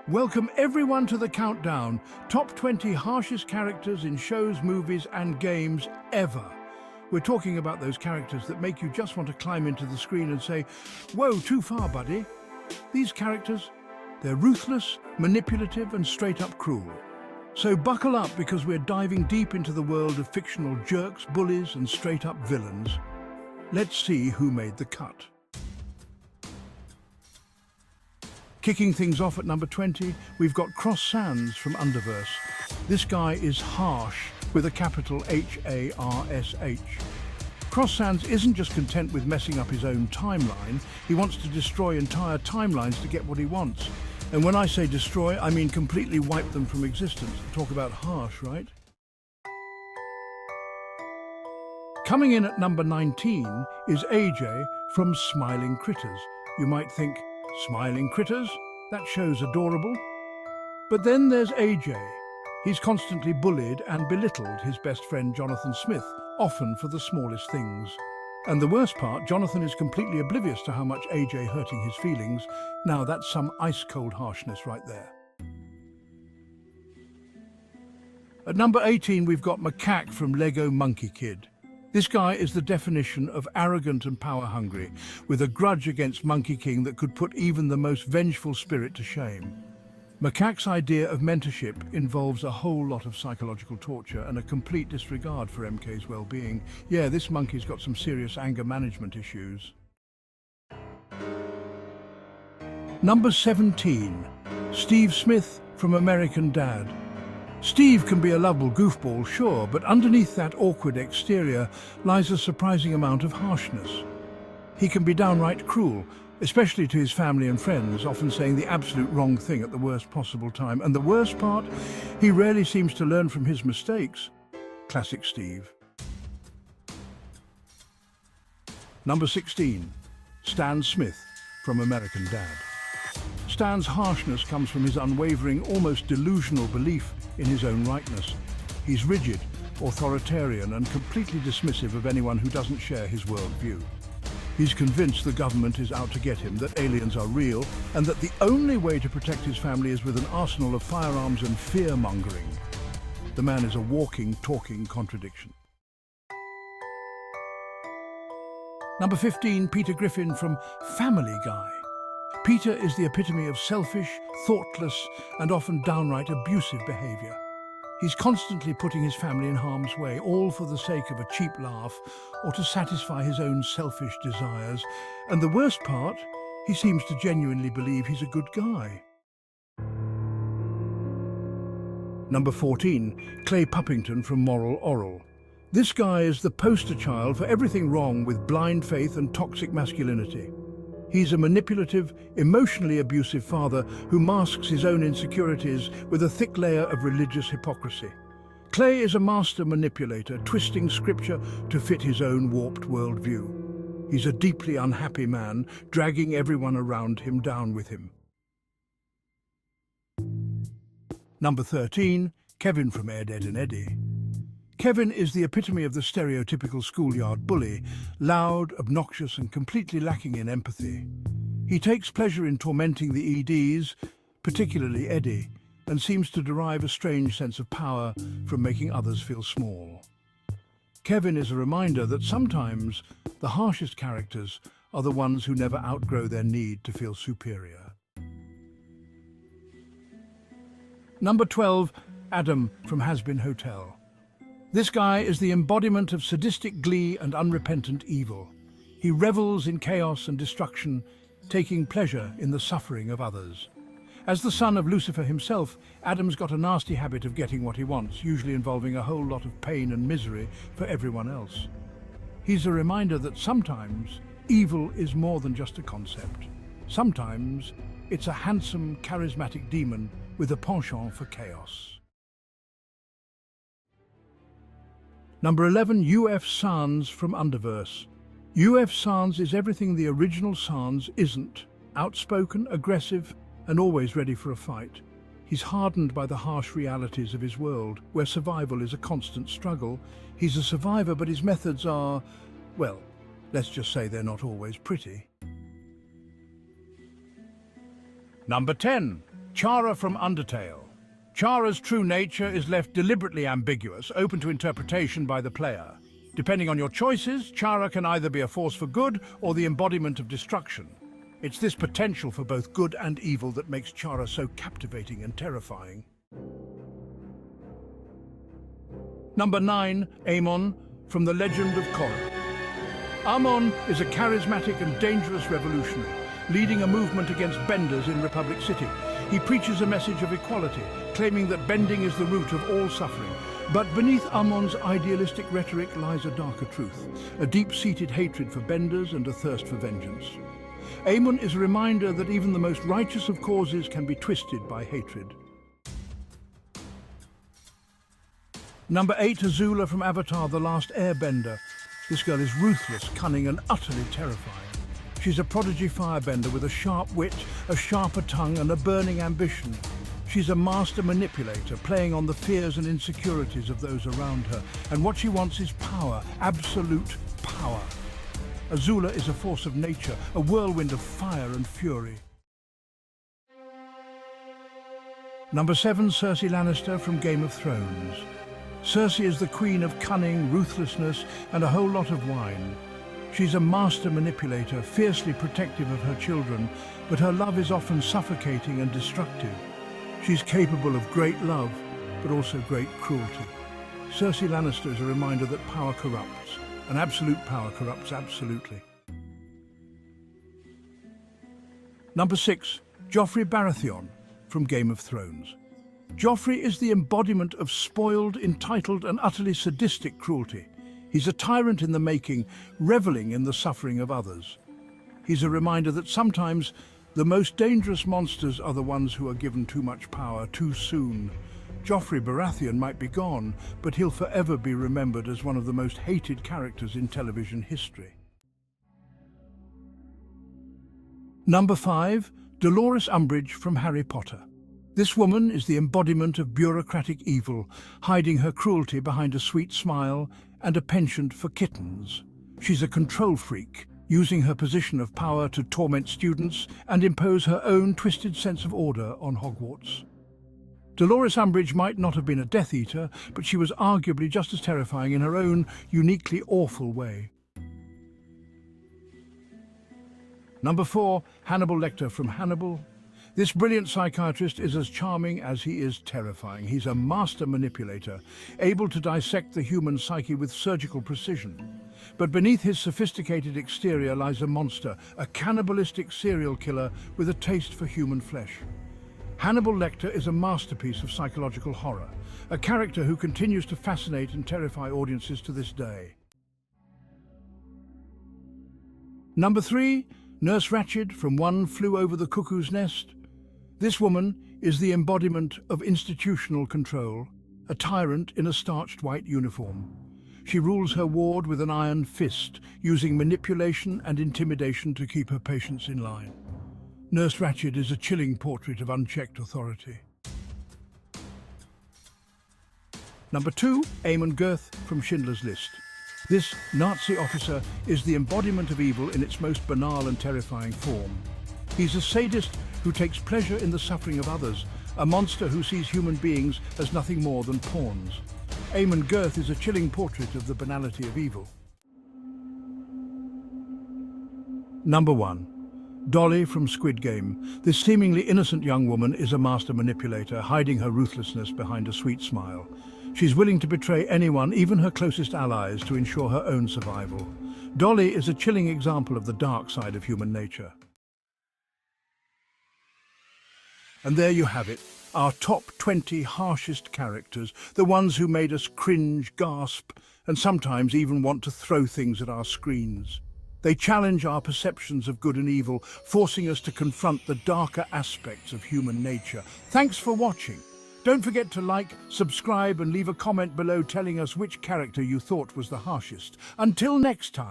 Welcome everyone to the countdown. Top 20 harshest characters in shows, movies and games ever. We're talking about those characters that make you just want to climb into the screen and say, "Whoa, too far, buddy." These characters, they're ruthless, manipulative and straight up cruel. So buckle up because we're diving deep into the world of fictional jerks, bullies and straight up villains. Let's see who made the cut. Kicking things off at number 20, we've got Cross Sands from Underverse. This guy is harsh with a capital H-A-R-S-H. Cross Sands isn't just content with messing up his own timeline, he wants to destroy entire timelines to get what he wants. And when I say destroy, I mean completely wipe them from existence. Talk about harsh, right? Coming in at number 19 is AJ from Smiling Critters. You might think, Smiling Critters? That show's adorable. But then there's AJ. He's constantly bullied and belittled his best friend Jonathan Smith, often for the smallest things. And the worst part, Jonathan is completely oblivious to how much AJ hurting his feelings. Now that's some ice-cold harshness right there. At number 18, we've got Macaque from Lego Monkey Kid. This guy is the definition of arrogant and power-hungry, with a grudge against Monkey King that could put even the most vengeful spirit to shame. Macaque's idea of mentorship involves a whole lot of psychological torture and a complete disregard for MK's well-being. Yeah, this monkey's got some serious anger management issues. Number 17, Steve Smith from American Dad. Steve can be a lovable goofball, sure, but underneath that awkward exterior lies a surprising amount of harshness. He can be downright cruel, especially to his family and friends, often saying the absolute wrong thing at the worst possible time. And the worst part, he rarely seems to learn from his mistakes. Classic Steve. Number 16, Stan Smith from American Dad. Stan's harshness comes from his unwavering, almost delusional belief in his own rightness. He's rigid, authoritarian and completely dismissive of anyone who doesn't share his worldview. He's convinced the government is out to get him, that aliens are real, and that the only way to protect his family is with an arsenal of firearms and fear-mongering. The man is a walking, talking contradiction. Number 15, Peter Griffin from Family Guy. Peter is the epitome of selfish, thoughtless, and often downright abusive behavior. He's constantly putting his family in harm's way, all for the sake of a cheap laugh or to satisfy his own selfish desires. And the worst part, he seems to genuinely believe he's a good guy. Number 14, Clay Puppington from Moral Oral. This guy is the poster child for everything wrong with blind faith and toxic masculinity. He's a manipulative, emotionally abusive father who masks his own insecurities with a thick layer of religious hypocrisy. Clay is a master manipulator, twisting scripture to fit his own warped worldview. He's a deeply unhappy man, dragging everyone around him down with him. Number 13, Kevin from Ed, Edd and Eddy. Kevin is the epitome of the stereotypical schoolyard bully, loud, obnoxious and completely lacking in empathy. He takes pleasure in tormenting the EDs, particularly Eddie, and seems to derive a strange sense of power from making others feel small. Kevin is a reminder that sometimes the harshest characters are the ones who never outgrow their need to feel superior. Number 12, Adam from Has Been Hotel. This guy is the embodiment of sadistic glee and unrepentant evil. He revels in chaos and destruction, taking pleasure in the suffering of others. As the son of Lucifer himself, Adam's got a nasty habit of getting what he wants, usually involving a whole lot of pain and misery for everyone else. He's a reminder that sometimes evil is more than just a concept. Sometimes it's a handsome, charismatic demon with a penchant for chaos. Number 11, UF Sans from Underverse. UF Sans is everything the original Sans isn't. Outspoken, aggressive, and always ready for a fight. He's hardened by the harsh realities of his world, where survival is a constant struggle. He's a survivor, but his methods are, well, let's just say they're not always pretty. Number 10, Chara from Undertale. Chara's true nature is left deliberately ambiguous, open to interpretation by the player. Depending on your choices, Chara can either be a force for good or the embodiment of destruction. It's this potential for both good and evil that makes Chara so captivating and terrifying. Number 9, Amon from The Legend of Korra. Amon is a charismatic and dangerous revolutionary, leading a movement against benders in Republic City. He preaches a message of equality, claiming that bending is the root of all suffering. But beneath Amon's idealistic rhetoric lies a darker truth, a deep-seated hatred for benders and a thirst for vengeance. Amon is a reminder that even the most righteous of causes can be twisted by hatred. Number 8, Azula from Avatar: The Last Airbender. This girl is ruthless, cunning, and utterly terrifying. She's a prodigy firebender with a sharp wit, a sharper tongue, and a burning ambition. She's a master manipulator, playing on the fears and insecurities of those around her. And what she wants is power, absolute power. Azula is a force of nature, a whirlwind of fire and fury. Number 7, Cersei Lannister from Game of Thrones. Cersei is the queen of cunning, ruthlessness, and a whole lot of wine. She's a master manipulator, fiercely protective of her children, but her love is often suffocating and destructive. She's capable of great love, but also great cruelty. Cersei Lannister is a reminder that power corrupts, and absolute power corrupts absolutely. Number 6, Joffrey Baratheon from Game of Thrones. Joffrey is the embodiment of spoiled, entitled, and utterly sadistic cruelty. He's a tyrant in the making, reveling in the suffering of others. He's a reminder that sometimes the most dangerous monsters are the ones who are given too much power too soon. Joffrey Baratheon might be gone, but he'll forever be remembered as one of the most hated characters in television history. Number 5, Dolores Umbridge from Harry Potter. This woman is the embodiment of bureaucratic evil, hiding her cruelty behind a sweet smile and a penchant for kittens. She's a control freak, using her position of power to torment students and impose her own twisted sense of order on Hogwarts. Dolores Umbridge might not have been a Death Eater, but she was arguably just as terrifying in her own uniquely awful way. Number 4, Hannibal Lecter from Hannibal. This brilliant psychiatrist is as charming as he is terrifying. He's a master manipulator, able to dissect the human psyche with surgical precision. But beneath his sophisticated exterior lies a monster, a cannibalistic serial killer with a taste for human flesh. Hannibal Lecter is a masterpiece of psychological horror, a character who continues to fascinate and terrify audiences to this day. Number 3, Nurse Ratched from One Flew Over the Cuckoo's Nest. This woman is the embodiment of institutional control, a tyrant in a starched white uniform. She rules her ward with an iron fist, using manipulation and intimidation to keep her patients in line. Nurse Ratched is a chilling portrait of unchecked authority. Number 2, Eamon Gurth from Schindler's List. This Nazi officer is the embodiment of evil in its most banal and terrifying form. He's a sadist who takes pleasure in the suffering of others, a monster who sees human beings as nothing more than pawns. Eamon Gurth is a chilling portrait of the banality of evil. Number 1, Dolly from Squid Game. This seemingly innocent young woman is a master manipulator, hiding her ruthlessness behind a sweet smile. She's willing to betray anyone, even her closest allies, to ensure her own survival. Dolly is a chilling example of the dark side of human nature. And there you have it, our top 20 harshest characters, the ones who made us cringe, gasp, and sometimes even want to throw things at our screens. They challenge our perceptions of good and evil, forcing us to confront the darker aspects of human nature. Thanks for watching. Don't forget to like, subscribe, and leave a comment below telling us which character you thought was the harshest. Until next time.